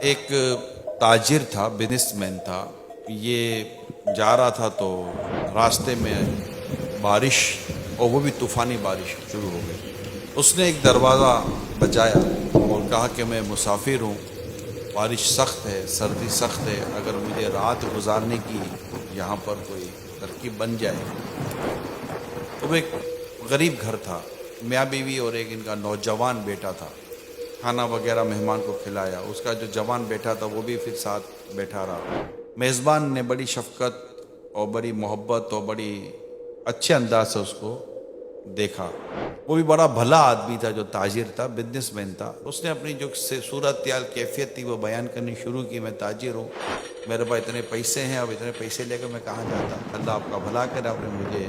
ایک تاجر تھا، بزنس مین تھا. یہ جا رہا تھا تو راستے میں بارش، اور وہ بھی طوفانی بارش شروع ہو گئی. اس نے ایک دروازہ بجایا اور کہا کہ میں مسافر ہوں، بارش سخت ہے، سردی سخت ہے، اگر مجھے رات گزارنے کی یہاں پر کوئی ترکیب بن جائے. وہ ایک غریب گھر تھا، میاں بیوی اور ایک ان کا نوجوان بیٹا تھا. کھانا وغیرہ مہمان کو کھلایا. اس کا جو جوان بیٹا تھا وہ بھی پھر ساتھ بیٹھا رہا. میزبان نے بڑی شفقت اور بڑی محبت اور بڑی اچھے انداز سے اس کو دیکھا. وہ بھی بڑا بھلا آدمی تھا، جو تاجر تھا، بزنس مین تھا. اس نے اپنی جو صورتحال کیفیت تھی وہ بیان کرنی شروع کی. میں تاجر ہوں، میرے پاس اتنے پیسے ہیں، اب اتنے پیسے لے کر میں کہاں جاتا. اللہ آپ کا بھلا کرے، آپ نے مجھے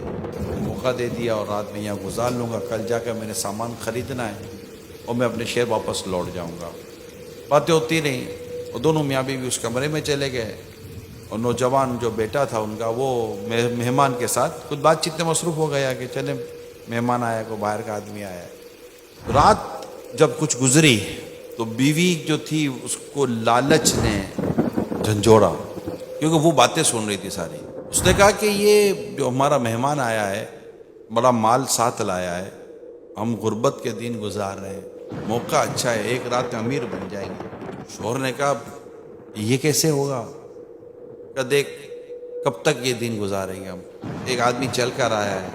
موقع دے دیا اور رات میں یہاں گزار لوں گا. کل جا کر میں نے سامان خریدنا ہے اور میں اپنے شہر واپس لوٹ جاؤں گا. باتیں ہوتی رہیں اور دونوں میاں بیوی اس کمرے میں چلے گئے. اور نوجوان جو بیٹا تھا ان کا، وہ مہمان کے ساتھ کچھ بات چیت میں مصروف ہو گیا کہ چلے مہمان آیا، کوئی باہر کا آدمی آیا ہے. رات جب کچھ گزری تو بیوی جو تھی اس کو لالچ نے جھنجھوڑا، کیونکہ وہ باتیں سن رہی تھی ساری. اس نے کہا کہ یہ جو ہمارا مہمان آیا ہے بڑا مال ساتھ لایا ہے، ہم غربت کے دن گزار رہے ہیں، موقع اچھا ہے، ایک رات میں امیر بن جائیں گے. شوہر نے کہا یہ کیسے ہوگا؟ کہ دیکھ کب تک یہ دن گزاریں گے ہم. ایک آدمی چل کر آیا ہے،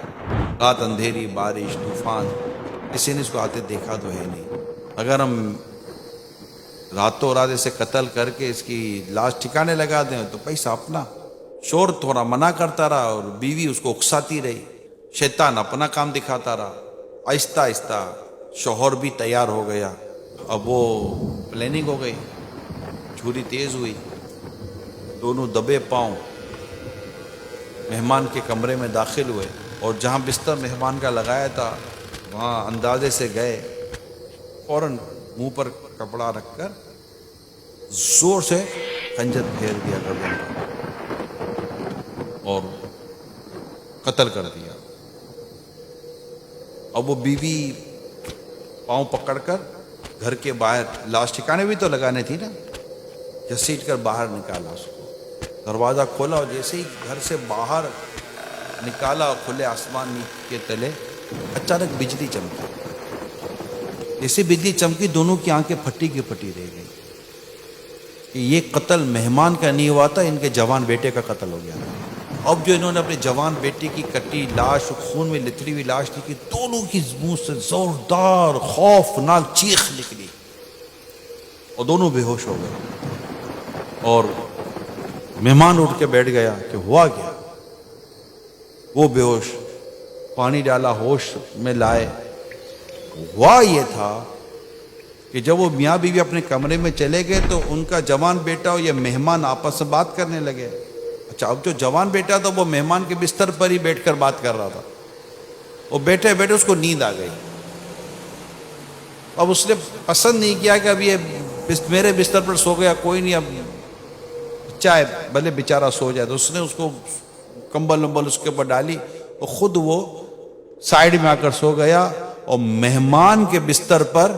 رات اندھیری، بارش، طوفان، کسی نے اس کو آتے دیکھا تو ہے نہیں. اگر ہم راتوں رات اسے قتل کر کے اس کی لاش ٹھکانے لگا دیں تو پیسہ اپنا. شوہر تھوڑا منع کرتا رہا اور بیوی اس کو اکساتی رہی. شیطان اپنا کام دکھاتا رہا. آہستہ آہستہ شوہر بھی تیار ہو گیا. اب وہ پلاننگ ہو گئی، چھری تیز ہوئی، دونوں دبے پاؤں مہمان کے کمرے میں داخل ہوئے اور جہاں بستر مہمان کا لگایا تھا وہاں اندازے سے گئے، فوراً منہ پر کپڑا رکھ کر زور سے خنجر پھیر دیا گردن پر اور قتل کر دیا. اب وہ بیوی پاؤں پکڑ کر گھر کے باہر، لاش ٹھکانے بھی تو لگانے تھی نا، گھسیٹ کر باہر نکالا. اس کو دروازہ کھولا اور جیسے ہی گھر سے باہر نکالا، کھلے آسمان کے تلے اچانک بجلی چمکی. جیسے بجلی چمکی دونوں کی آنکھیں پھٹی کی پھٹی رہ گئی کہ یہ قتل مہمان کا نہیں ہوا تھا، ان کے جوان بیٹے کا قتل ہو گیا. اب جو انہوں نے اپنے جوان بیٹے کی کٹی لاش، خون میں لتری ہوئی لاش دیکھی، دونوں کی منہ سے زوردار خوفناک چیخ نکلی اور دونوں بے ہوش ہو گئے. اور مہمان اٹھ کے بیٹھ گیا کہ ہوا کیا. وہ بے ہوش، پانی ڈالا، ہوش میں لائے. ہوا یہ تھا کہ جب وہ میاں بیوی اپنے کمرے میں چلے گئے تو ان کا جوان بیٹا اور یہ مہمان آپس میں بات کرنے لگے. اچھا، اب جو جوان بیٹا تھا وہ مہمان کے بستر پر ہی بیٹھ کر بات کر رہا تھا. وہ بیٹھے بیٹھے اس کو نیند آ گئی. اب اس نے پسند نہیں کیا کہ اب یہ میرے بستر پر سو گیا، کوئی نہیں، اب چاہے بھلے بیچارہ سو جائے. تو اس نے اس کو کمبل ومبل اس کے اوپر ڈالی اور خود وہ سائیڈ میں آ کر سو گیا. اور مہمان کے بستر پر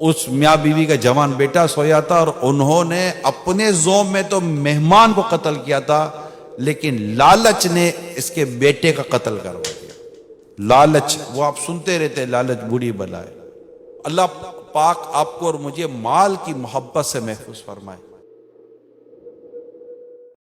اس میاں بیوی کا جوان بیٹا سویا تھا اور انہوں نے اپنے ذوق میں تو مہمان کو قتل کیا تھا، لیکن لالچ نے اس کے بیٹے کا قتل کروا دیا. لالچ، وہ آپ سنتے رہتے لالچ بری بلا ہے. اللہ پاک آپ کو اور مجھے مال کی محبت سے محفوظ فرمائے.